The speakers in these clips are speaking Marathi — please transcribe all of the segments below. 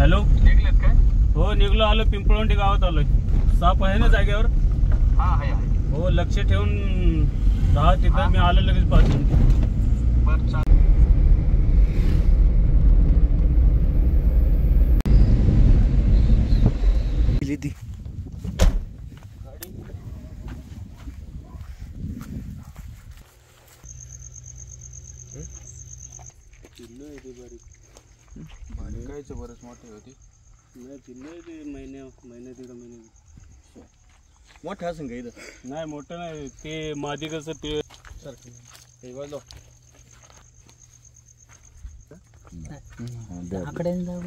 हॅलो, निघलेत काय? हो निघलो, आलो पिंपळवंडी गावात आलोय. साप आहे ना जागेवर? हा आहे. हो, लक्ष ठेवून राहा तिथं. मी आलो लगेच पाहतो. बरं चालेल. ती पिल्लू आहे ती बारीक. कायच बरंच मोठी होती. नाही, पिल्लू आहे ती महिने दीड महिने. मोठं असं का इथं? नाही मोठं नाही, ते मादी कसं ते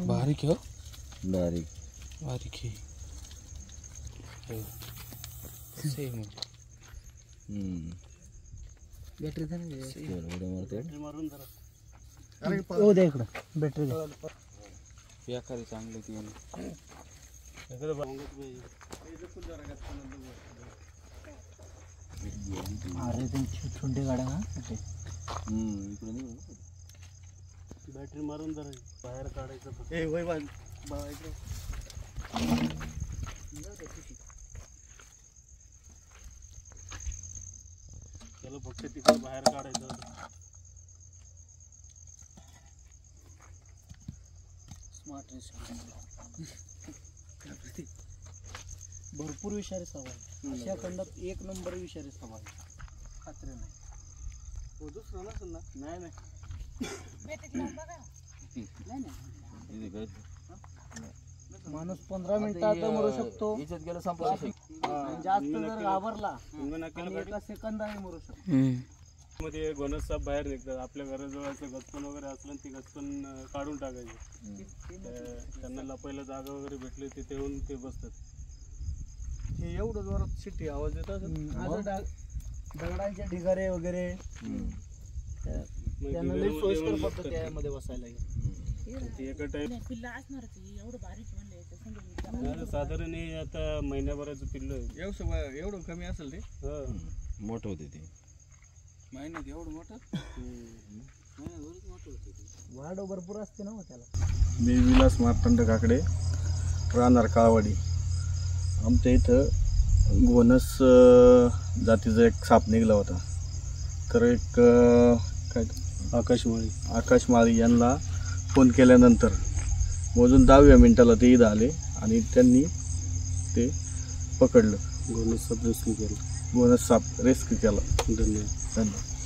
बारीक हो, बारीक बारीक आहे. बॅटरी मारून जरा. बॅटरी बेकारी चांगली ती. अरे छोटे गाड्या ना बॅटरी मारून जरा बाहेर काढायचं. त्याला फक्त तिकडे बाहेर काढायचं होतं. स्मार्ट भरपूर विषारी सवाय अशा खंडात एक नंबर विषारी सवाय. खात्री नाही. हो, दुसरं नसेल ना? नाही नाही, माणूस 15 मिनिटात मरू शकतो. जास्त जर घाबरला एका सेकंदाने मरू शकतो. मध्ये गोनस साप बाहेर निघतात. आपल्या घराजवळचं गचपण वगैरे असलं ती गचपण काढून टाकायची. त्यांना लपायला जागा वगैरे भेटली तिथे येऊन ते बसतात. हे एवढं जोरात शिट्टी आवाज येत असेल. दगडांचे ढिगारे वगैरे त्यांना लई सोयीस्कर पद्धत त्यामध्ये बसायला. एका टाइम साधारण आता महिन्याभराचं पिल्लू आहे. एवढं कमी असेल ते. मोठं होते ते महिन्यात एवढं मोठं. वाढ भरपूर असते ना त्याला. मी विलास मार्तंड काकडे, राहणार काळवाडी. आमच्या इथं गोनस जातीचा एक साप निघाला होता. तर एक काय आकाशमाळी यांना फोन केल्यानंतर मोजून 10व्या मिनिटाला ते इथं आले आणि त्यांनी ते पकडलं. गोनस साप रेस्क्यू केला. गोनस साप रेस्क्यू केला. धन्यवाद.